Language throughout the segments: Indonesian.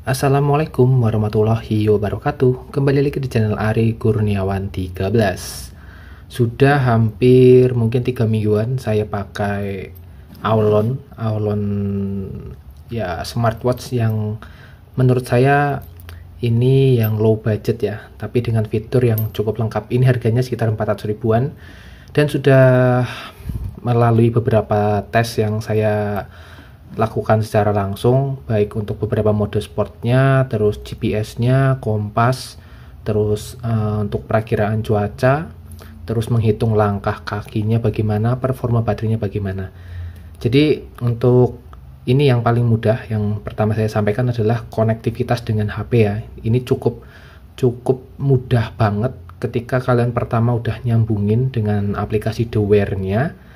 Assalamualaikum warahmatullahi wabarakatuh. Kembali lagi di channel Ari Kurniawan 13. Sudah hampir mungkin 3 mingguan saya pakai Aulon ya, smartwatch yang menurut saya ini yang low budget ya, tapi dengan fitur yang cukup lengkap. Ini harganya sekitar 400 ribuan dan sudah melalui beberapa tes yang saya lakukan secara langsung, baik untuk beberapa mode sportnya, terus GPS-nya, kompas, terus untuk perakiraan cuaca, terus menghitung langkah kakinya bagaimana, performa baterainya bagaimana. Jadi untuk ini yang paling mudah, yang pertama saya sampaikan adalah konektivitas dengan HP ya. Ini cukup mudah banget ketika kalian pertama udah nyambungin dengan aplikasi The Wear-nya.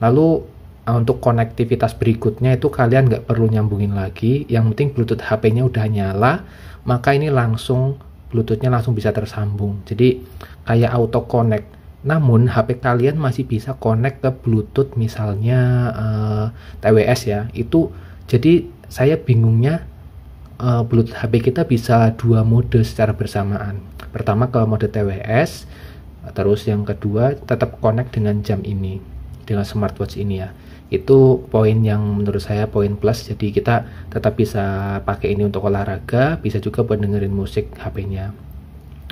Lalu untuk konektivitas berikutnya itu kalian nggak perlu nyambungin lagi, yang penting Bluetooth HP-nya udah nyala, maka ini langsung Bluetooth-nya langsung bisa tersambung. Jadi kayak auto connect. Namun HP kalian masih bisa connect ke Bluetooth misalnya TWS ya. Itu jadi saya bingungnya Bluetooth HP kita bisa 2 mode secara bersamaan. Pertama ke mode TWS, terus yang kedua tetap connect dengan jam ini, dengan smartwatch ini ya. Itu poin yang menurut saya poin plus. Jadi kita tetap bisa pakai ini untuk olahraga, bisa juga buat dengerin musik HP-nya.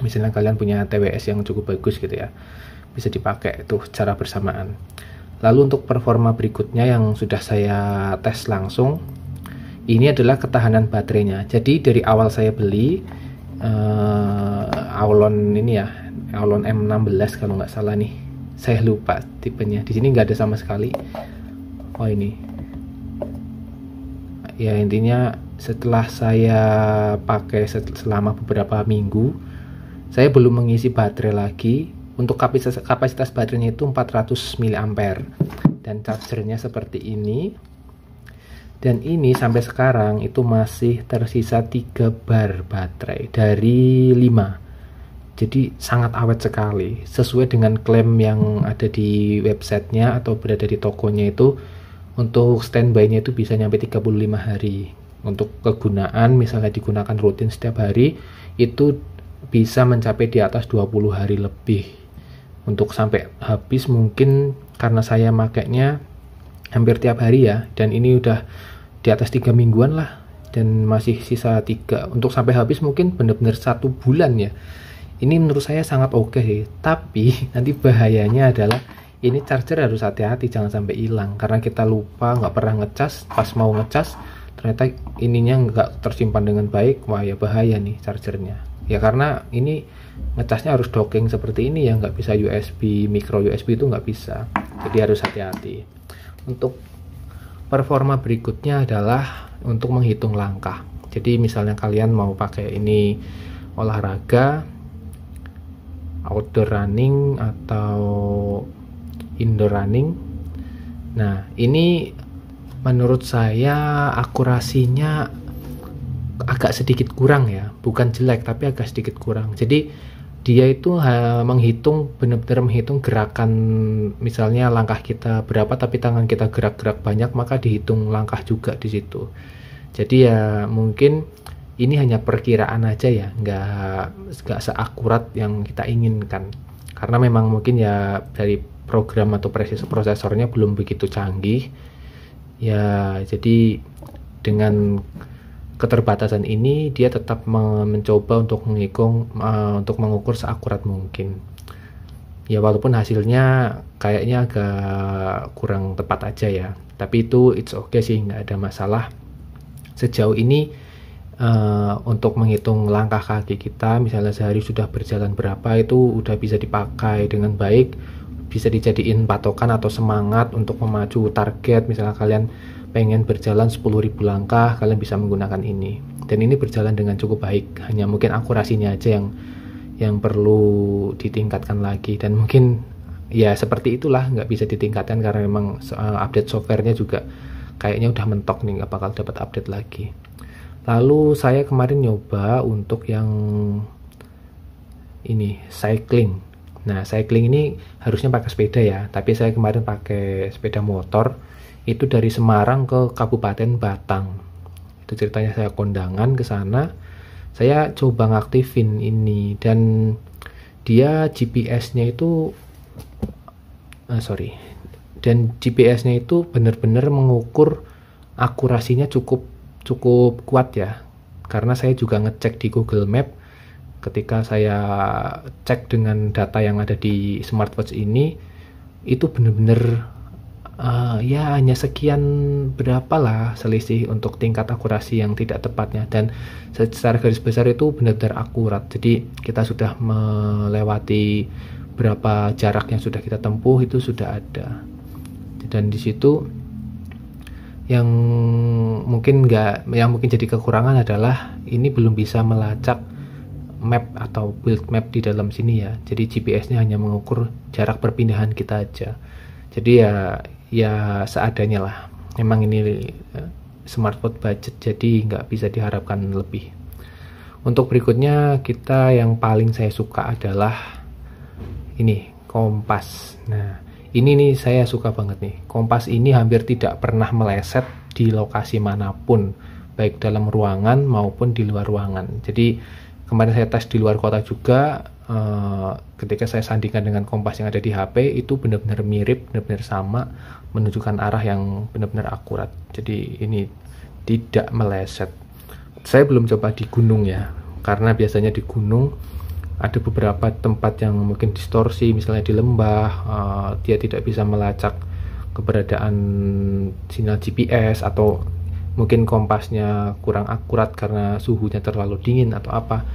Misalnya kalian punya TWS yang cukup bagus gitu ya, bisa dipakai itu secara bersamaan. Lalu untuk performa berikutnya yang sudah saya tes langsung, ini adalah ketahanan baterainya. Jadi dari awal saya beli Aulon ini ya, Aulon M16 kalau nggak salah nih, saya lupa tipenya. Di sini nggak ada sama sekali. Oh ini ya, intinya setelah saya pakai selama beberapa minggu, saya belum mengisi baterai lagi. Untuk kapasitas baterainya itu 400 mAh dan chargernya seperti ini. Dan ini sampai sekarang itu masih tersisa 3 bar baterai dari 5. Jadi sangat awet sekali, sesuai dengan klaim yang ada di websitenya atau berada di tokonya itu. Untuk standby-nya itu bisa nyampe 35 hari. Untuk kegunaan misalnya digunakan rutin setiap hari, itu bisa mencapai di atas 20 hari lebih. Untuk sampai habis mungkin karena saya makainya hampir tiap hari ya, dan ini udah di atas 3 mingguan lah, dan masih sisa 3. Untuk sampai habis mungkin benar-benar 1 bulan ya. Ini menurut saya sangat oke sih. Tapi nanti bahayanya adalah ini charger harus hati-hati, jangan sampai hilang karena kita lupa, nggak pernah ngecas. Pas mau ngecas ternyata ininya nggak tersimpan dengan baik. Wah ya, bahaya nih chargernya ya, karena ini ngecasnya harus docking seperti ini ya, nggak bisa USB, micro USB itu nggak bisa. Jadi harus hati-hati. Untuk performa berikutnya adalah untuk menghitung langkah. Jadi misalnya kalian mau pakai ini olahraga, outdoor running atau indoor running. Nah, ini menurut saya akurasinya agak sedikit kurang ya, bukan jelek tapi agak sedikit kurang. Jadi dia itu menghitung, benar-benar menghitung gerakan, misalnya langkah kita berapa tapi tangan kita gerak-gerak banyak, maka dihitung langkah juga di situ. Jadi ya mungkin ini hanya perkiraan aja ya, nggak seakurat yang kita inginkan. Karena memang mungkin ya dari program atau prosesornya belum begitu canggih ya. Jadi dengan keterbatasan ini dia tetap mencoba untuk mengukur seakurat mungkin ya, walaupun hasilnya kayaknya agak kurang tepat aja ya, tapi itu it's okay sih, nggak ada masalah sejauh ini. Untuk menghitung langkah kaki kita, misalnya sehari sudah berjalan berapa, itu udah bisa dipakai dengan baik, bisa dijadiin patokan atau semangat untuk memacu target. Misalnya kalian pengen berjalan 10.000 langkah, kalian bisa menggunakan ini, dan ini berjalan dengan cukup baik. Hanya mungkin akurasinya aja yang perlu ditingkatkan lagi, dan mungkin ya seperti itulah, nggak bisa ditingkatkan karena memang update softwarenya juga kayaknya udah mentok nih, nggak bakal dapat update lagi. Lalu saya kemarin nyoba untuk yang ini cycling. Nah, cycling ini harusnya pakai sepeda ya, tapi saya kemarin pakai sepeda motor, itu dari Semarang ke Kabupaten Batang. Itu ceritanya saya kondangan ke sana, saya coba ngaktifin ini, dan dia GPS-nya itu, GPS-nya itu benar-benar mengukur akurasinya cukup kuat ya, karena saya juga ngecek di Google Map. Ketika saya cek dengan data yang ada di smartwatch ini, itu benar-benar ya hanya sekian berapa lah selisih untuk tingkat akurasi yang tidak tepatnya, dan secara garis besar itu benar-benar akurat. Jadi kita sudah melewati berapa jarak yang sudah kita tempuh itu sudah ada, dan di situ yang mungkin jadi kekurangan adalah ini belum bisa melacak map atau build map di dalam sini ya. Jadi GPS-nya hanya mengukur jarak perpindahan kita aja. Jadi ya seadanya lah. Memang ini smartwatch budget, jadi nggak bisa diharapkan lebih. Untuk berikutnya, kita yang paling saya suka adalah ini, kompas. Nah, ini nih saya suka banget nih. Kompas ini hampir tidak pernah meleset di lokasi manapun, baik dalam ruangan maupun di luar ruangan. Jadi kemarin saya tes di luar kota juga, ketika saya sandingkan dengan kompas yang ada di HP, itu benar-benar mirip, benar-benar sama, menunjukkan arah yang benar-benar akurat. Jadi ini tidak meleset. Saya belum coba di gunung ya, karena biasanya di gunung ada beberapa tempat yang mungkin distorsi, misalnya di lembah, dia tidak bisa melacak keberadaan sinyal GPS, atau mungkin kompasnya kurang akurat karena suhunya terlalu dingin atau apa.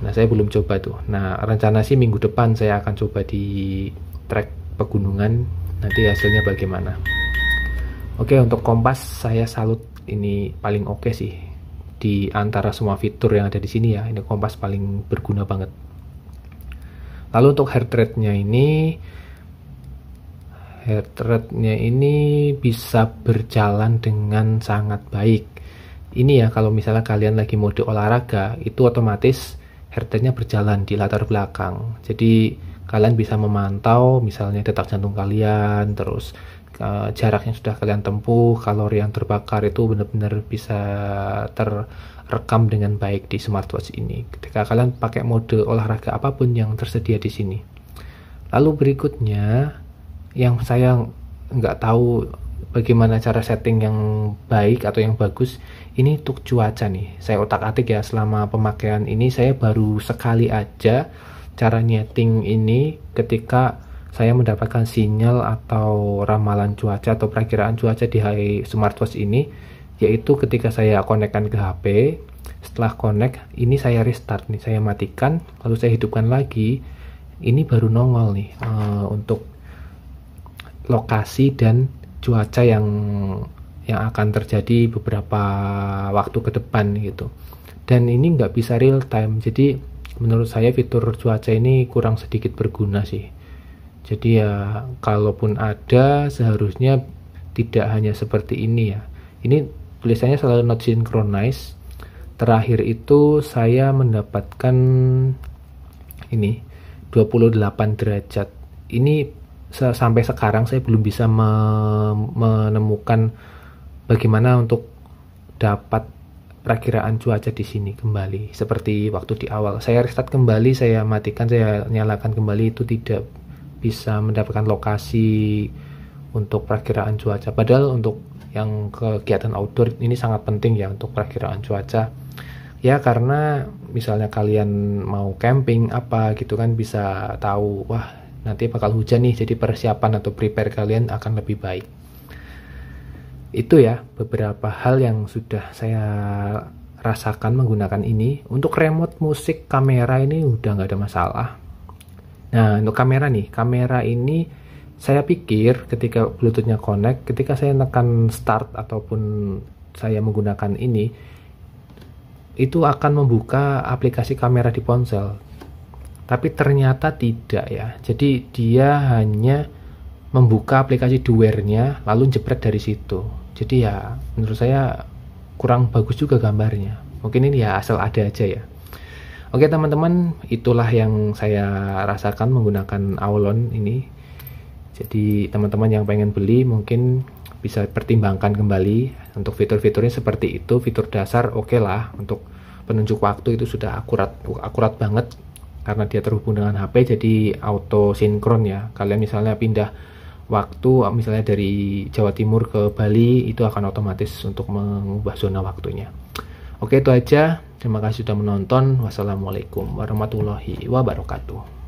Nah, saya belum coba tuh. Nah, rencana sih minggu depan saya akan coba di trek pegunungan, nanti hasilnya bagaimana. Oke, untuk kompas saya salut, ini paling oke sih di antara semua fitur yang ada di sini ya. Ini kompas paling berguna banget. Lalu untuk heart rate-nya ini bisa berjalan dengan sangat baik. Ini ya, kalau misalnya kalian lagi mode olahraga, itu otomatis heart rate-nya berjalan di latar belakang. Jadi kalian bisa memantau misalnya detak jantung kalian, terus jarak yang sudah kalian tempuh, kalori yang terbakar, itu benar-benar bisa terekam dengan baik di smartwatch ini ketika kalian pakai mode olahraga apapun yang tersedia di sini. Lalu berikutnya, yang saya nggak tahu bagaimana cara setting yang baik atau yang bagus, ini untuk cuaca nih. Saya otak-atik ya, selama pemakaian ini saya baru sekali aja cara nyeting ini ketika saya mendapatkan sinyal atau ramalan cuaca atau perakiraan cuaca di smartwatch ini, yaitu ketika saya konekkan ke HP. Setelah connect, ini saya restart nih, saya matikan, lalu saya hidupkan lagi, ini baru nongol nih untuk lokasi dan cuaca yang akan terjadi beberapa waktu ke depan gitu. Dan ini nggak bisa real time, jadi menurut saya fitur cuaca ini kurang sedikit berguna sih. Jadi ya, kalaupun ada, seharusnya tidak hanya seperti ini ya. Ini tulisannya selalu not synchronized. Terakhir itu saya mendapatkan ini 28 derajat. Ini sampai sekarang saya belum bisa menemukan bagaimana untuk dapat perakiraan cuaca di sini kembali seperti waktu di awal. Saya restart kembali, saya matikan, saya nyalakan kembali, itu tidak bisa mendapatkan lokasi untuk perakiraan cuaca. Padahal untuk yang kegiatan outdoor ini sangat penting ya untuk perakiraan cuaca. Ya, karena misalnya kalian mau camping apa gitu kan, bisa tahu wah nanti bakal hujan nih, jadi persiapan atau prepare kalian akan lebih baik. Itu ya beberapa hal yang sudah saya rasakan menggunakan ini. Untuk remote musik kamera ini udah nggak ada masalah. Nah, untuk kamera nih, kamera ini saya pikir ketika Bluetooth-nya connect, ketika saya tekan start ataupun saya menggunakan ini, itu akan membuka aplikasi kamera di ponsel. Tapi ternyata tidak ya. Jadi dia hanya membuka aplikasi Duer-nya lalu jepret dari situ. Jadi ya menurut saya kurang bagus juga gambarnya. Mungkin ini ya asal ada aja ya. Oke teman-teman, itulah yang saya rasakan menggunakan Aulon ini. Jadi teman-teman yang pengen beli mungkin bisa pertimbangkan kembali. Untuk fitur-fiturnya seperti itu, fitur dasar oke lah. Untuk penunjuk waktu itu sudah akurat banget, karena dia terhubung dengan HP jadi auto sinkron ya. Kalian misalnya pindah waktu misalnya dari Jawa Timur ke Bali, itu akan otomatis untuk mengubah zona waktunya. Oke, itu aja. Terima kasih sudah menonton. Wassalamualaikum warahmatullahi wabarakatuh.